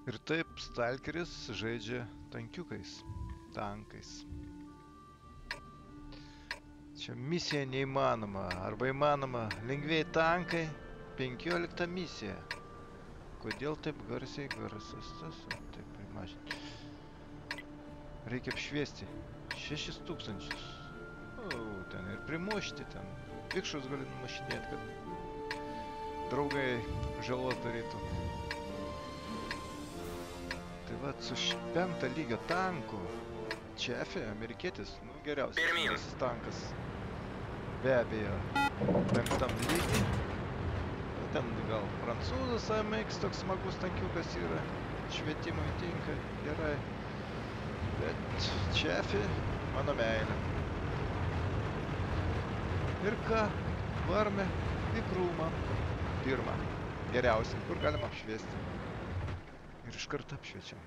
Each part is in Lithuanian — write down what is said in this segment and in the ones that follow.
Ir taip Stalkeris žaidžia tankiukais, tankais. Čia misija neįmanoma, arba įmanoma lengviai tankai, 15 misija. Kodėl taip garsiai garsas tas, taip primažinti. Reikia apšviesti 6000. O, ten ir primušti, ten vikšus gali numušinėti, kad draugai žalos darytų. Tai va, su 5 lygio tanku, Čefė, amerikietis, nu geriausias tankas. Be abejo, 5 lygiai. Ten gal prancūzas AMX toks smagus tankiukas yra, švietimui tinka gerai. Bet Čefė, mano meilė. Ir ką, varme į krūmą. Pirmą, geriausiai, kur galima apšviesti. Ir iškart apšviečiam.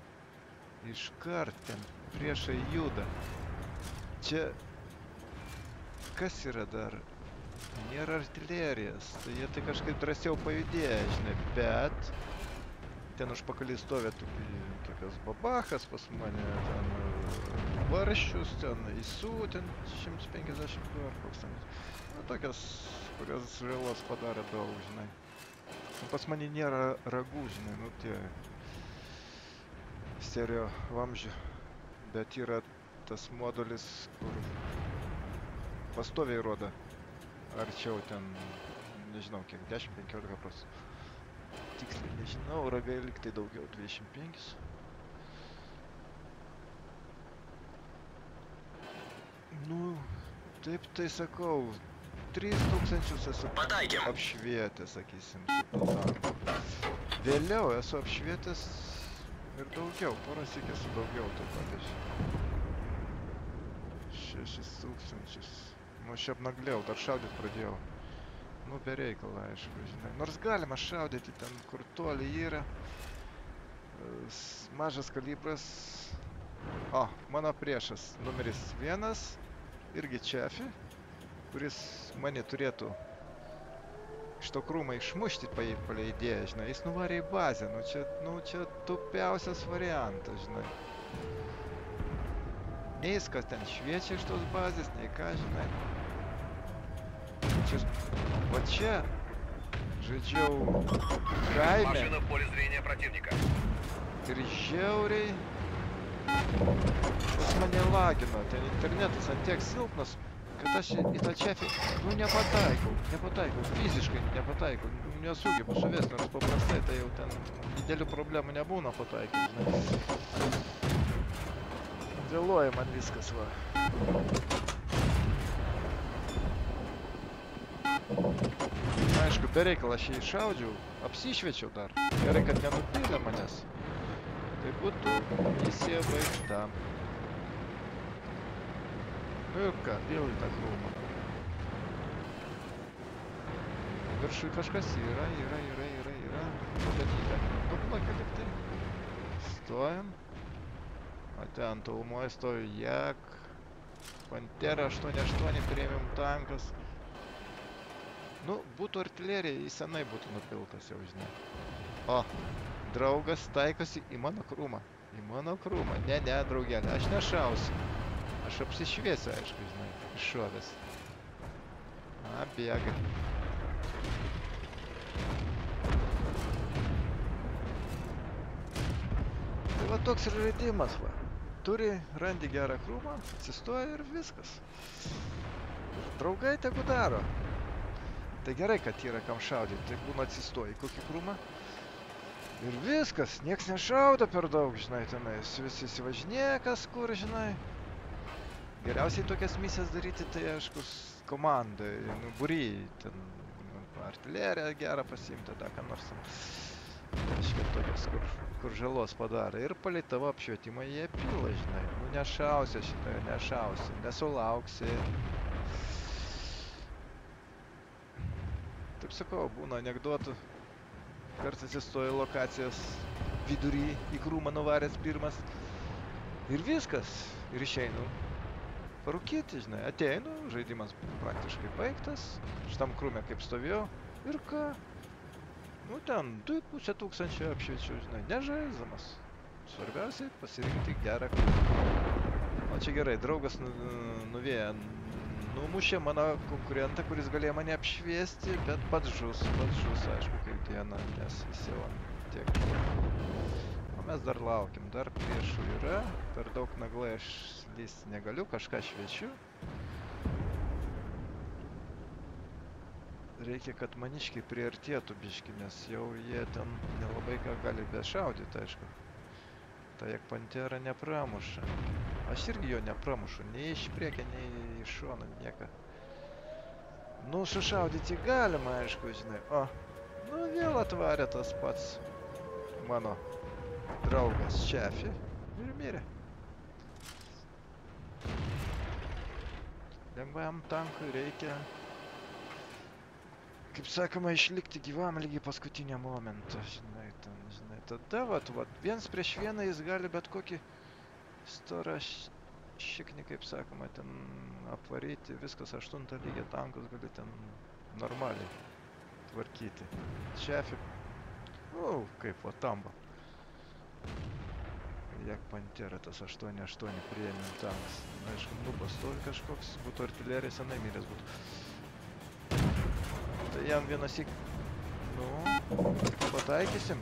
Iškart ten priešai juda. Čia kas yra dar? Nėra artilerijos. Tai jie tai kažkaip drąsiau pajudėję, žinai, bet ten užpakalį stovė tokias babachas pas mane, ten varščius, ten įsų, ten 150 ar koks ten. Nu, tokias, kurios žalos padarė daug, žinai. Pas mane nėra ragų, žinai, nu tie stereo vamzdžių, bet yra tas modulis, kur pastoviai rodo arčiau ten, nežinau kiek, 10-15 procentų. Tiksliai nežinau, ragai liktai daugiau, 25. Nu, taip tai sakau, 3000 esu apšvietęs, sakysim, su tanku. Vėliau esu apšvietęs ir daugiau, poras iki esu daugiau taip pat. 6000. Nu, aš apnaglėjau, dar šaudyt pradėjau. Nu, be reikalo, aišku, žinai. Nors galima šaudyti ten, kur toli yra. Mažas kalibras. O, mano priešas numeris 1, irgi Čefė, kuris mane turėtų iš to krūmą išmušti palei idėją, žinai. Jis nuvarė į bazę, nu čia tupiausias variantas, žinai. Nei jis kas ten šviečia iš tos bazės, nei ką, žinai. Čia, va čia, žaidžiau kaime. Ir žiauriai pas mane lagino, ten internetas ant tiek silpnas, kad aš į tą Čefį, nu nepataikau, fiziškai nepataikau, nesugebu suvesti, nors paprastai tai jau ten didelių problemų nebūna pataikyti, žinai. Vėluoja man viskas, va. Aišku, bereikal aš jį iššaudžiau, apsišviečiau dar. Gerai, kad nenupylė manęs. Tai būtų misija baigta. Nu ir ką, vėl į tą krūmą. Viršui kažkas yra. Bet jį ten nuplakė tik tai. Stojam. O ten tolumoje stovi Jak. Pantera 88 premium tankas. Nu, būtų artilerija, jis senai būtų nupiltas jau, žinai. O, draugas taikosi į mano krūmą. Ne, draugelė, aš nešausiu. Aš apsišviesiu, aišku, žinai, iššovęs. A, bėga. Tai va toks ir žaidimas, va. Randi gerą krūmą, atsistoja ir viskas. Draugai tegu daro. Tai gerai, kad yra kam šaudyti, tai būna atsistoja į kokį krūmą. Ir viskas, nieks nešaudo per daug, žinai, tenais. Visi įsivažinėja kas kur, žinai. Geriausiai tokias misijas daryti, tai aišku, komandai, nu, būry, ten artileriją gerą pasiimti, tada ką nors. Aiškiai tokias, kur žalos padarė. Ir palei tavo apšvietimą jie pila, žinai. Nu, nešausi šitą, nešausi, nesulauksi. Taip sakau, būna anekdotų. Kartais atsistoja lokacijas vidury, į krūmą nuvaręs pirmas. Ir viskas. Ir išeinu parūkyti, žinai. Ateinu, žaidimas praktiškai baigtas. Šitam krūme kaip stovėjau. Ir ką? Nu, ten 2500 apšviečiau, žinai, nežaisdamas. Svarbiausiai pasirinkti gerą klubą. O čia gerai, draugas numušė mano konkurentą, kuris galėjo mane apšviesti, bet pats žus, aišku, kaip diena, nes jis jau tiek žmonių. O mes dar laukiam, dar priešų yra, per daug naglai aš lysti negaliu, kažką šviečiu. Reikia, kad maniškiai priartėtų biški, nes jau jie ten nelabai ką gali bešaudyti, aišku. Ta jak Pantera nepramuša. Aš irgi jo nepramušu, nei iš priekio, nei iš šono, nieką. Nu, sušaudyti galima, aišku, žinai. O, nu vėl atvarė tas pats mano draugas Šefė ir mirė. Lengvajam tankui reikia, kaip sakoma, išlikti gyvam lygiai paskutinio momento, žinai, ten, žinai. Tada, vat, viens prieš vieną jis gali bet kokį storą šiknį, kaip sakoma, ten apvaryti, viskas 8 lygio tankus gali ten normaliai tvarkyti. Šefė, kaip va tamba. Jak Pantera, tas 8-8 premium tankas. Aišku, nubas stovi kažkoks, būtų artilerija, senai miręs būtų. Tai jam vienąsyk, pataikysim,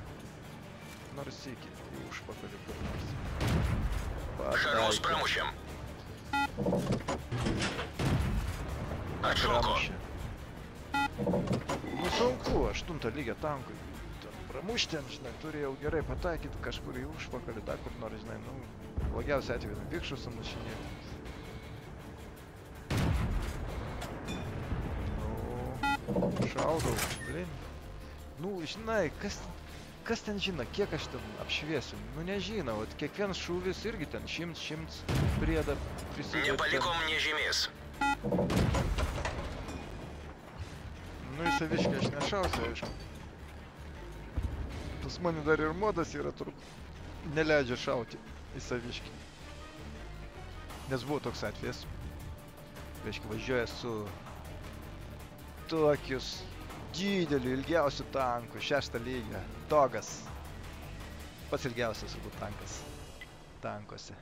nors iki į užpakalį kur nors. Шарус промущем. Atšoko. Nu sunku, 8 lygio tankui. Pramušti, žinai, turėjau gerai pataikyti kažkur į užpakalį, dar kur nors, žinai, blogiausia atveju vikšrų sumušinėti. Šaudau, blin. Žinai, kas ten žino, kiek aš ten apšviesiu? Nežinau, kiekvienas šūvis irgi ten 100 priedą prisidėti. Nepalikom nė žymės. Į saviškį aš nešausiu, aišku. Pas mane dar ir modas yra, neleidžia šauti į saviškį. Nes buvo toks atvejis. Reiškia, važiuoja su tokius dideliu, ilgiausiu tanku, 6 lygio. Dogas. Pats ilgiausias tankas. Tankuose.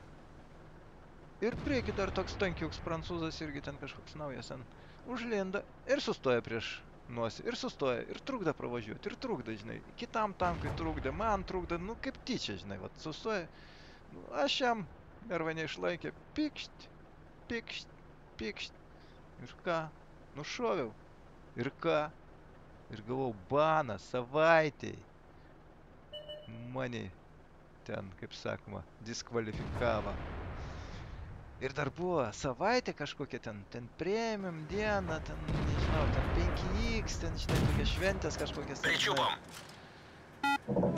Ir prieki dar toks tankiuks prancūzas, irgi ten kažkoks naujas ten užlinda ir sustoja prieš nosį. Ir sustoja, ir trukda pravažiuoti, ir trukda, žinai. Kitam tankui trukda, man trukda, kaip tyčia, žinai, sustoja. Aš jam nervą neišlaikė, pikšt, pikšt, pikšt. Ir ką? Nušoviau. Ir ką? Ir gavau baną savaitei. Mane ten, kaip sakoma, diskvalifikavo. Ir dar buvo savaitė kažkokia ten premium diena, ten, nežinau, ten 5x, ten, žinai, tokia šventės kažkokias. Pričiupom.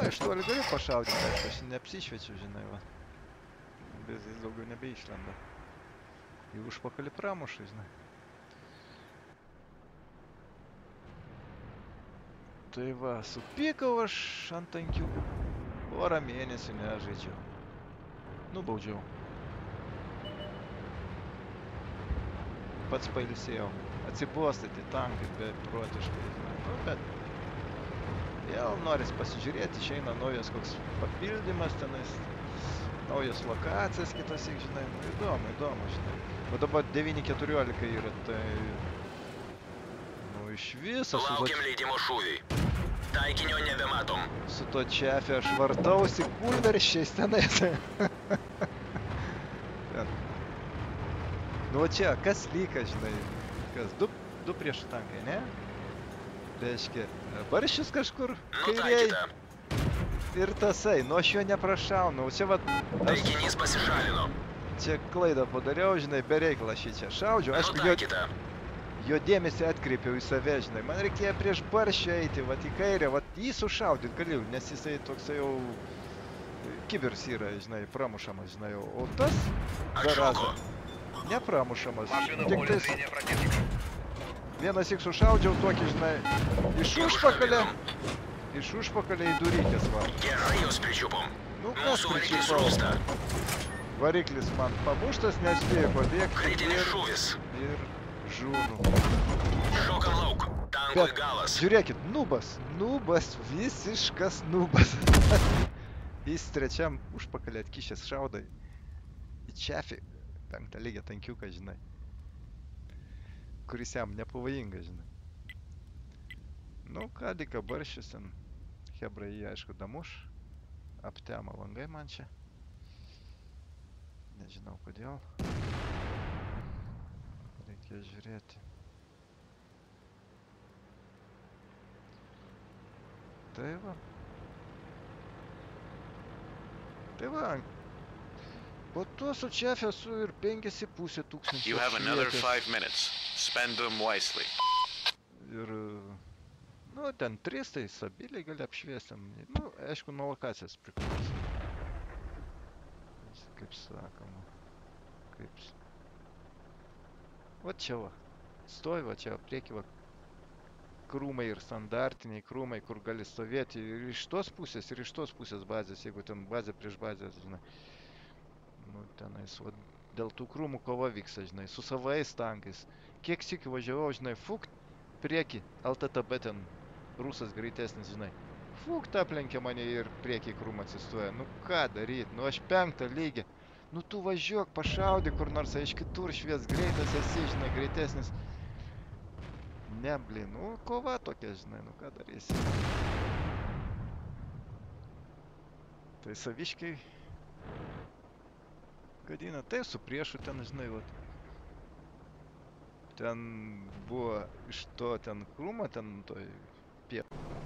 Iš toli galiu pašaudyti, aišku, aš neapsišviečiu, žinai, va. Bet jis daugiau nebeišlenda. Į užpakalį pramuša, žinai. Tai va, supykau aš ant tankiukų. Porą mėnesių nežaidžiau. Nubaudžiau. Pats pailsėjau. Atsibostyti tankai beprotiškai. Bet vėl noris pasižiūrėti, išeina naujas koks papildymas tenais. Naujas lokacijas kitas, žinai. Įdomu, žinai. O dabar 9.14 yra, tai... iš viso... Laukiam leidimo šūviui. Taikinio nebematom. Su to Šefė aš vartausi kūlveršiais tenais. Nu čia, kas lyka, žinai, kas, du prieš tankai, ne? Reiškia, barščius kažkur kairiai. Ir tasai, aš jo neprašaunu, čia vat... Taikinys pasišalino. Čia klaidą padariau, žinai, be reikalo šį čia šaudžiu. Aišku, jo dėmesį atkreipiau į save, žinai, man reikėjo prieš barščią eiti, vat į kairę, vat jį sušaudyt galėjau, nes jisai toksai jau... Kibirs yra, žinai, pramušamas, žinai, o tas... Atšoko. Nepramušamas, tik tais vienas tik sušaudžiau tokį, žinai, iš užpakalę į durykės, va. Gerai jūs pričiupom. Kas pričiupau? Variklis man pamuštas, nespėjo pabėgti. Kritinis šūvis. Ir žūnu. Šokam lauk. Tankui Bet galas. žiūrėkit, nubas, visiškas nubas. Jis trečiam užpakalį atkišęs šaudai. Į čefį 5 lygio tankiuką, žinai. Kuris jam nepavojinga, žinai. Nu, ką dika barščius ten. Hebra jį, aišku, damuš. Aptema langai man čia. Nežinau kodėl. Reikia žiūrėti. Tai va. Tai va. Po to su čefė esu ir 5,5 tūkstančių. You have another 5 minutes. Spend them wisely. Ir, nu, ten 3 tai stabiliai gali apšviesti. Nu, aišku, nuo lokacijos priklauso. Kaip sakoma. Kaip... Va čia va. Stovi va čia prieki va. Krūmai ir standartiniai krūmai, kur gali stovėti ir iš tos pusės, ir iš tos pusės bazės, jeigu ten bazė prieš bazės, žinai. Nu, tenais, va, dėl tų krūmų kova vyksta, žinai, su savais tankais. Kiek sykių važiavau, žinai, fukt, prieki, LTTB ten, rusas greitesnis, žinai. Fukt aplenkė mane ir prieki krūmą atsistoja. Nu, ką daryt? Nu, aš 5 lygį. Nu, tu važiuok, pašaudi kur nors, iš kitur švies greitas esi, žinai, greitesnis. Ne, blin, nu, kova tokia, žinai, nu, ką darysi. Tai saviškiai gadina, tai su priešu ten, žinai, vat. Ten buvo iš to ten krūmo, ten toj pietų.